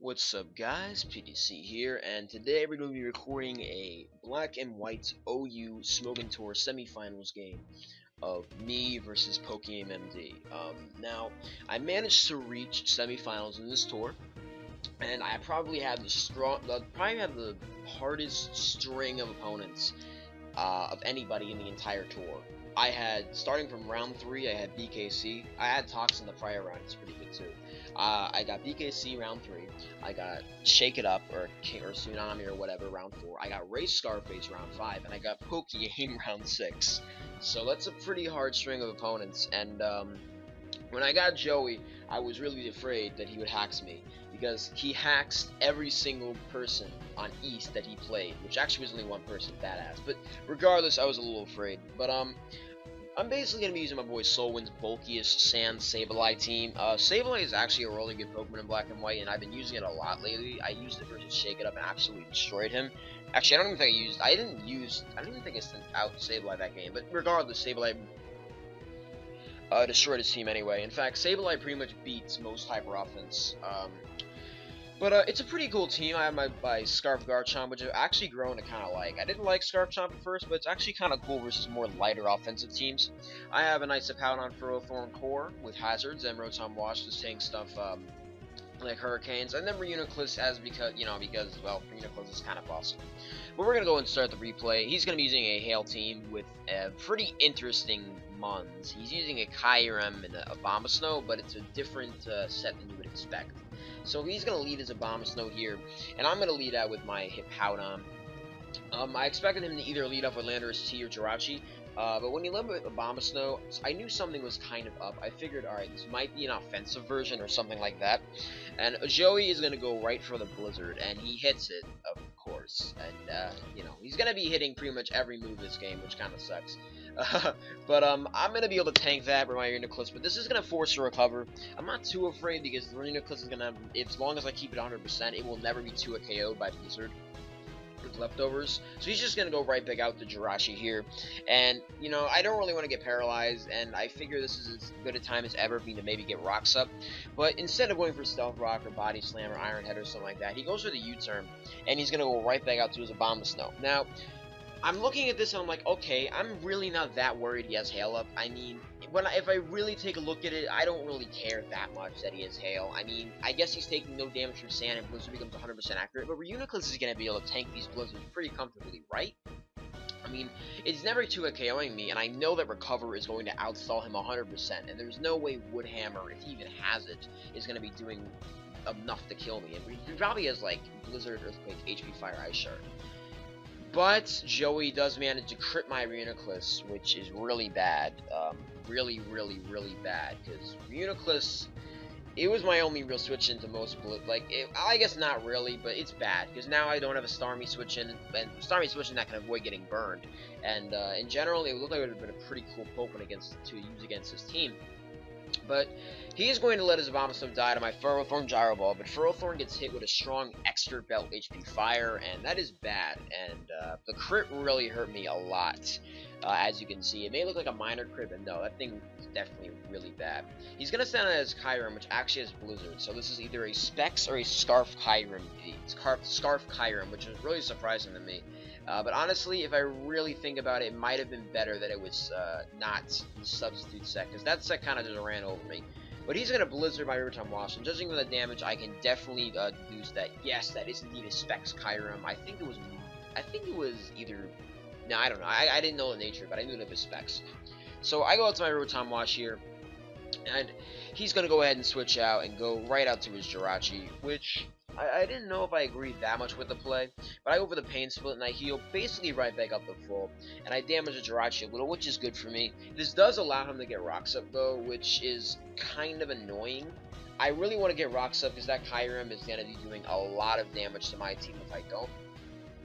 What's up guys, PDC here, and today we're going to be recording a black and white OU Smogon Tour semifinals game of me versus pokeaimMD. Now, I managed to reach semifinals in this tour, and I probably have the hardest string of opponents of anybody in the entire tour. I had, starting from round 3, I had BKC. I had Tox in the prior round, it's pretty good too. I got BKC round 3. I got Shake It Up, or Tsunami, or whatever, round 4. I got Race Scarface round 5, and I got Pokeaim round 6. So that's a pretty hard string of opponents, and when I got Joey, I was really afraid that he would hax me, because he haxed every single person on East that he played, which actually was only one person, badass. But regardless, I was a little afraid. But I'm basically going to be using my boy Solwyn's bulkiest Sand Sableye team. Sableye is actually a really good Pokemon in black and white, and I've been using it a lot lately. I used it versus Shake It Up and absolutely destroyed him. Actually, I don't even think I didn't even think I sent out Sableye that game, but regardless, Sableye destroyed his team anyway. In fact, Sableye pretty much beats most Hyper Offense. But it's a pretty cool team. I have my Scarf Garchomp, which I've actually grown to kind of like. I didn't like Scarf Chomp at first, but it's actually kind of cool versus more lighter offensive teams. I have a nice Hippowdon Ferrothorn Core with Hazards and Rotom Wash, just saying stuff like Hurricanes, and then Reuniclus because Reuniclus is kind of awesome. But we're gonna go and start the replay. He's gonna be using a Hail team with a pretty interesting Muns. He's using a Kyurem and a Abomasnow, but it's a different set than you would expect. So he's going to lead his Abomasnow here, and I'm going to lead out with my Hippowdon. I expected him to either lead off with Landorus T or Jirachi, but when he led with Abomasnow, I knew something was kind of up. I figured, alright, this might be an offensive version or something like that. And Joey is going to go right for the Blizzard, and he hits it, of course. And, he's going to be hitting pretty much every move this game, which kind of sucks. But I'm gonna be able to tank that with my Reuniclus, but this is gonna force a recover. I'm not too afraid because the Reuniclus is gonna, as long as I keep it 100%, it will never be 2 KO'd by Blizzard with leftovers. So he's just gonna go right back out to Jirachi here, and I don't really want to get paralyzed, and I figure this is as good a time as ever being to maybe get rocks up. But instead of going for Stealth Rock or Body Slam or Iron Head or something like that, he goes for the U-turn, and he's gonna go right back out to his Abomasnow. Now, I'm looking at this and I'm like, okay, I'm really not that worried he has Hail up. I mean, if I really take a look at it, I don't really care that much that he has Hail. I mean, I guess he's taking no damage from Sand and Blizzard becomes 100% accurate, but Reuniclus is going to be able to tank these Blizzards pretty comfortably, right? I mean, it's never 2 KOing me, and I know that Recover is going to outstall him 100%, and there's no way Woodhammer, if he even has it, is going to be doing enough to kill me. And he probably has, like, Blizzard, Earthquake, HP, Fire, Ice Shard. But Joey does manage to crit my Reuniclus, which is really bad. Really bad. Because Reuniclus, it was my only real switch into most I guess not really, but it's bad. Because now I don't have a Starmie switch in, and Starmie switch in that can avoid getting burned. And in general, it looked like it would have been a pretty cool Pokemon to use against his team. But he is going to let his Abomasnow die to my Ferrothorn Gyro Ball, but Ferrothorn gets hit with a strong extra belt HP Fire, and that is bad, and the crit really hurt me a lot, as you can see. It may look like a minor crit, but no, that thing is definitely really bad. He's going to send out his Kyurem, which actually has Blizzard, so this is either a Specs or a Scarf Kyurem, Scarf Kyurem, which is really surprising to me. But honestly, if I really think about it, it might have been better that it was not the substitute set, because that set kind of just ran over me. But he's going to Blizzard my Rotom Wash, and judging from the damage, I can definitely deduce that, yes, that is indeed a Specs Kyurem. I think it was either, no, I don't know, I didn't know the nature, but I knew it was Specs. So I go out to my Rotom Wash here, and he's going to go ahead and switch out and go right out to his Jirachi, which I didn't know if I agreed that much with the play, but I go for the Pain Split and I heal basically right back up to full, and I damage the Jirachi a little, which is good for me. This does allow him to get rocks up though, which is kind of annoying. I really want to get rocks up because that Kyurem is going to be doing a lot of damage to my team if I don't.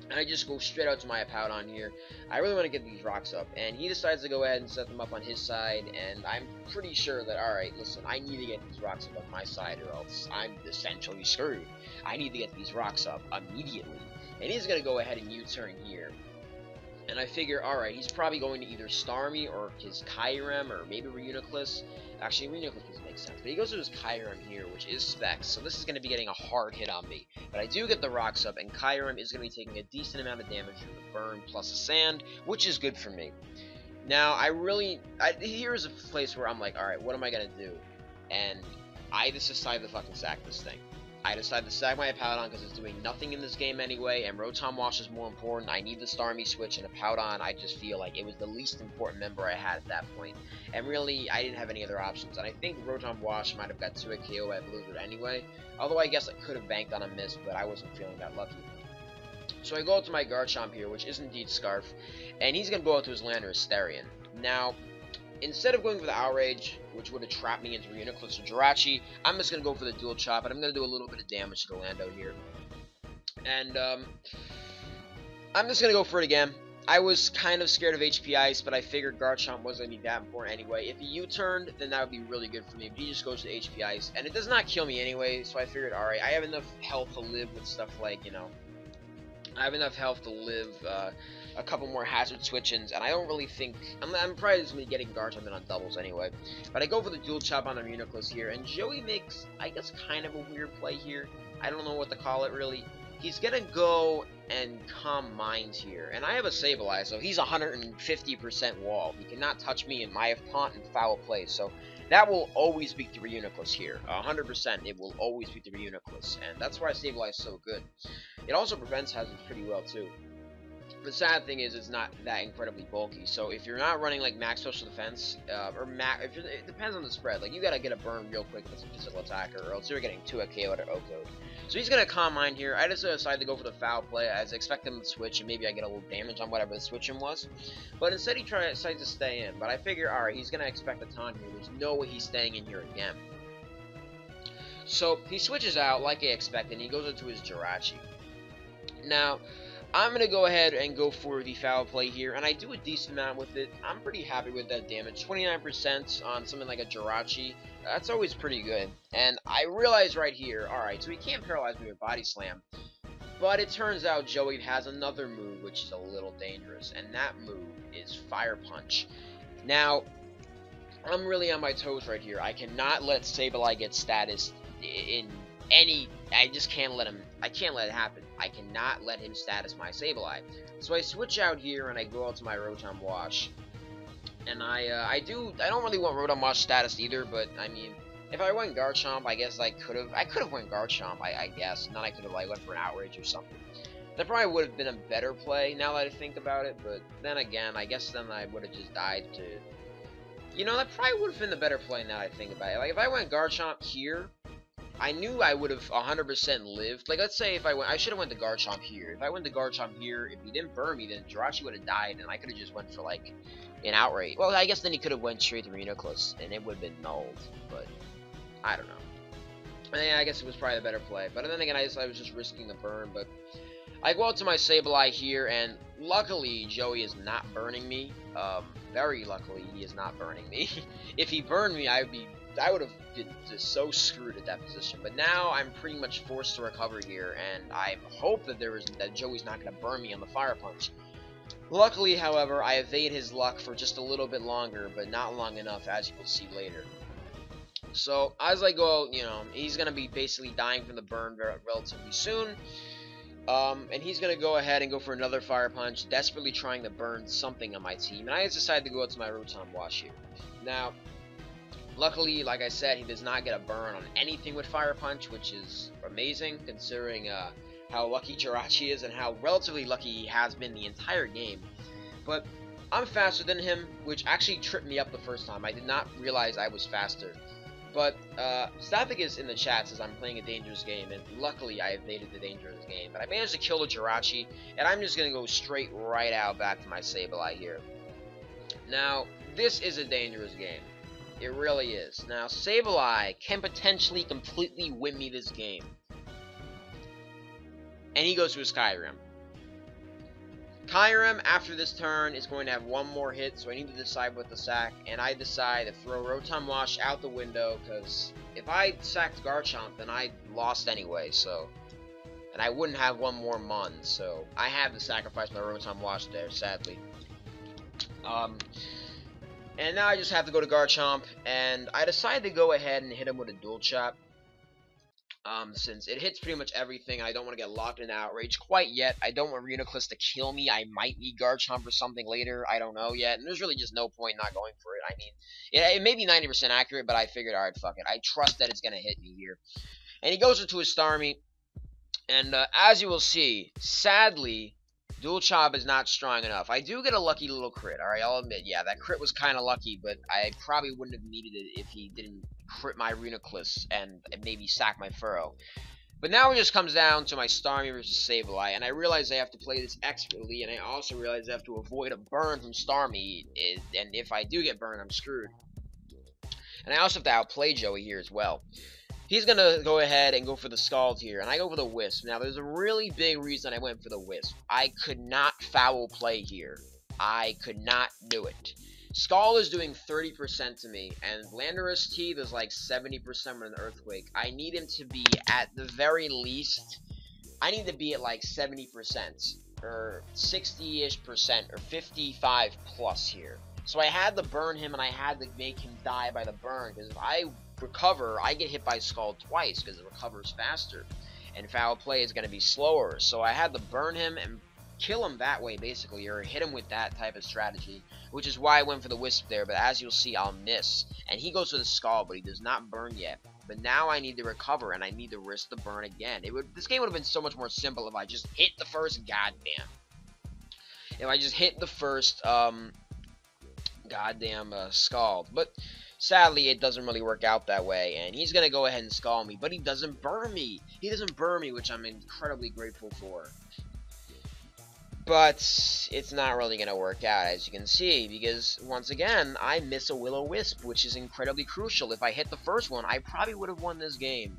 And I just go straight out to my Hippowdon here. I really want to get these rocks up, and he decides to go ahead and set them up on his side, and I'm pretty sure that, alright, listen, I need to get these rocks up on my side or else I'm essentially screwed. I need to get these rocks up immediately. And he's going to go ahead and U-turn here. And I figure, alright, he's probably going to either Starmie or his Kyurem or maybe Reuniclus. Actually, Reuniclus doesn't make sense. But he goes to his Kyurem here, which is Specs. So this is going to be getting a hard hit on me. But I do get the Rocks up, and Kyurem is going to be taking a decent amount of damage from the Burn plus the Sand, which is good for me. Now, here's a place where I'm like, alright, what am I going to do? And I just decided to fucking sack this thing. I decided to sack my Apowdon because it's doing nothing in this game anyway, and Rotom Wash is more important. I need the Starmie switch, and Apowdon, I just feel like it was the least important member I had at that point. And really, I didn't have any other options, and I think Rotom Wash might have got to a KO at Blizzard anyway, although I guess I could have banked on a miss, but I wasn't feeling that lucky. So I go up to my Garchomp here, which is indeed Scarf, and he's going to go out to his Landorus Therian. Now, instead of going for the Outrage, which would have trapped me into Reuniclus or Jirachi, I'm just going to go for the Dual Chop, and I'm going to do a little bit of damage to the Lando here. And, I'm just going to go for it again. I was kind of scared of HP Ice, but I figured Garchomp wasn't going to be that important anyway. If he U-turned, then that would be really good for me, but he just goes to HP Ice, and it does not kill me anyway, so I figured, alright, I have enough health to live with stuff like, you know, I have enough health to live a couple more hazard switch-ins, and I don't really think I'm probably just gonna be getting Garchomp in on doubles anyway. But I go for the Dual Chop on the Reuniclus here, and Joey makes, I guess, kind of a weird play here. I don't know what to call it really. He's gonna go and Calm Mind here, and I have a Sableye, so he's 150% wall. He cannot touch me, and I have Taunt and Foul Play, so that will always beat the Reuniclus here. 100%, it will always beat the Reuniclus, and that's why Sableye is so good. It also prevents hazards pretty well too. The sad thing is, it's not that incredibly bulky. So if you're not running like max special defense, it depends on the spread. Like you gotta get a burn real quick if it's a physical attacker, or else you're getting 2 KO at O-code. So he's gonna Calm Mind here. I just decided to go for the Foul Play, as I expect him to switch, and maybe I get a little damage on whatever the switch in was. But instead he decides to stay in. But I figure, alright, he's gonna expect a taunt here. There's no way he's staying in here again. So he switches out like I expected, and he goes into his Jirachi. Now, I'm going to go ahead and go for the Foul Play here, and I do a decent amount with it. I'm pretty happy with that damage. 29% on something like a Jirachi. That's always pretty good. And I realize right here, alright, so he can't paralyze me with Body Slam. But it turns out Joey has another move which is a little dangerous, and that move is Fire Punch. Now, I'm really on my toes right here. I cannot let Sableye get status in any... I just can't let him... I can't let it happen. I cannot let him status my Sableye. So I switch out here and I go out to my Rotom Wash. And I don't really want Rotom Wash status either, but I mean, if I went Garchomp, I guess I could have went Garchomp, I guess, and then I could have like went for an Outrage or something. That probably would have been a better play now that I think about it, but then again, I guess then I would have just died to... You know, that probably would have been the better play now that I think about it. Like, if I went Garchomp here, I knew I would have 100% lived. Like, let's say if I should have went to Garchomp here. If I went to Garchomp here, if he didn't burn me, then Jirachi would have died, and I could have just went for, like, an Outrage. Well, I guess then he could have went straight to Reuniclus, and it would have been nulled, but I don't know. And yeah, I guess it was probably the better play. But then again, I was just risking the burn, but I go out to my Sableye here, and luckily, Joey is not burning me. Very luckily, he is not burning me. If he burned me, I would have been just so screwed at that position. But now I'm pretty much forced to recover here, and I hope that Joey's not going to burn me on the Fire Punch. Luckily, however, I evade his luck for just a little bit longer, but not long enough, as you will see later. So as I go out, you know, he's going to be basically dying from the burn relatively soon. And he's going to go ahead and go for another Fire Punch, desperately trying to burn something on my team. And I just decided to go out to my Rotom Wash here. Now, luckily, like I said, he does not get a burn on anything with Fire Punch, which is amazing, considering how lucky Jirachi is and how relatively lucky he has been the entire game. But I'm faster than him, which actually tripped me up the first time. I did not realize I was faster. But Stathicus in the chat says I'm playing a dangerous game, and luckily I evaded the dangerous game. But I managed to kill the Jirachi, and I'm just going to go straight right out back to my Sableye here. Now, this is a dangerous game. It really is. Now, Sableye can potentially completely win me this game. And he goes to his Kyurem. Kyurem, after this turn, is going to have one more hit, so I need to decide what to sack, and I decide to throw Rotom Wash out the window, because if I sacked Garchomp, then I lost anyway, so... and I wouldn't have one more Mon, so I had to sacrifice my Rotom Wash there, sadly. And now I just have to go to Garchomp, and I decided to go ahead and hit him with a Dual Chop. Since it hits pretty much everything, I don't want to get locked in Outrage quite yet. I don't want Reuniclus to kill me. I might need Garchomp for something later. I don't know yet. And there's really just no point not going for it. I mean, it may be 90% accurate, but I figured, alright, fuck it. I trust that it's going to hit me here. And he goes into his Starmie. And as you will see, sadly, Dual Chop is not strong enough. I do get a lucky little crit, alright, I'll admit. Yeah, that crit was kind of lucky, but I probably wouldn't have needed it if he didn't crit my Reuniclus and maybe sack my Furrow. But now it just comes down to my Starmie versus Sableye, and I realize I have to play this expertly, and I also realize I have to avoid a burn from Starmie, and if I do get burned, I'm screwed. And I also have to outplay Joey here as well. He's going to go ahead and go for the Scald here, and I go for the Wisp. Now, there's a really big reason I went for the Wisp. I could not foul play here. I could not do it. Scald is doing 30% to me, and Landorus T does like 70% with an Earthquake. I need him to be, at the very least, I need to be at like 70%, or 60-ish percent, or 55 plus here. So I had to burn him, and I had to make him die by the burn, because if I recover, I get hit by Scald twice because it recovers faster, and foul play is going to be slower. So I had to burn him and kill him that way, basically, or hit him with that type of strategy, which is why I went for the Wisp there. But as you'll see, I'll miss, and he goes for the Scald, but he does not burn yet. But now I need to recover, and I need to risk the burn again. This game would have been so much more simple if I just hit the first goddamn. If I just hit the first goddamn Scald, but sadly, it doesn't really work out that way, and he's going to go ahead and Scald me, but he doesn't burn me. He doesn't burn me, which I'm incredibly grateful for. But it's not really going to work out, as you can see, because, once again, I miss a Will-O-Wisp, which is incredibly crucial. If I hit the first one, I probably would have won this game.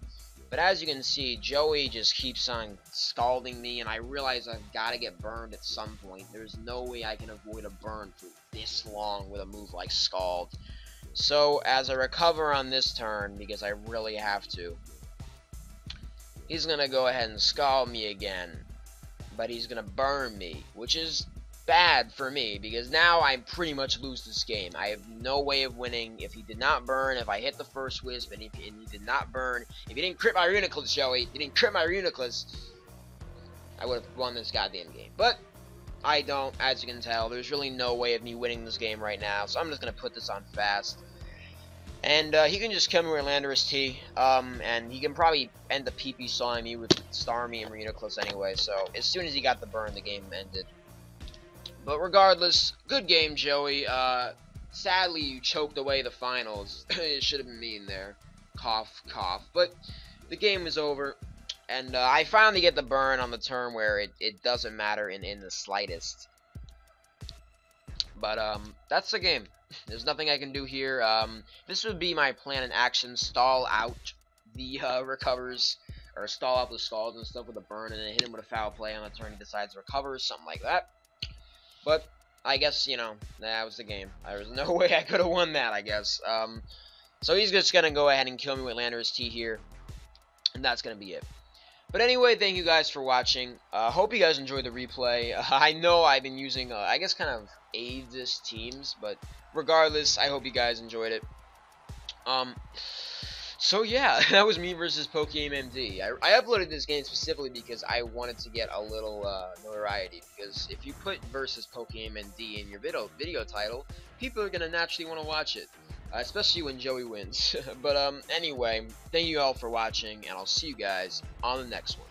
But as you can see, Joey just keeps on scalding me, and I realize I've got to get burned at some point. There's no way I can avoid a burn for this long with a move like Scald. So, as I recover on this turn, because I really have to, he's going to go ahead and Scald me again. But he's going to burn me, which is bad for me, because now I pretty much lose this game. I have no way of winning if he did not burn, if I hit the first Wisp, and he did not burn. If he didn't crit my Reuniclus, Joey, he didn't crit my Reuniclus, I would have won this goddamn game. But I don't, as you can tell. There's really no way of me winning this game right now, so I'm just going to put this on fast. And he can just kill me with Landorus T, and he can probably end up PP sawing me with Starmie and Reuniclus anyway, so as soon as he got the burn, the game ended. But regardless, good game, Joey. Sadly, you choked away the finals. It should have been me in there. Cough, cough. But the game is over, and I finally get the burn on the turn where it doesn't matter in the slightest. But that's the game. There's nothing I can do here. This would be my plan in action. Stall out the recovers, or stall out the Scalds and stuff with a burn, and then hit him with a foul play on the turn he decides to recover, something like that. But I guess, you know, that was the game. There was no way I could have won that, I guess. So he's just going to go ahead and kill me with Landorus T here, and that's going to be it. But anyway, thank you guys for watching. Hope you guys enjoyed the replay. I know I've been using, I guess, kind of aidless teams, but regardless, I hope you guys enjoyed it. So yeah, that was me versus pokeaimMD. I uploaded this game specifically because I wanted to get a little notoriety, because if you put versus pokeaimMD in your video title, people are going to naturally want to watch it. Especially when Joey wins. But anyway, thank you all for watching, and I'll see you guys on the next one.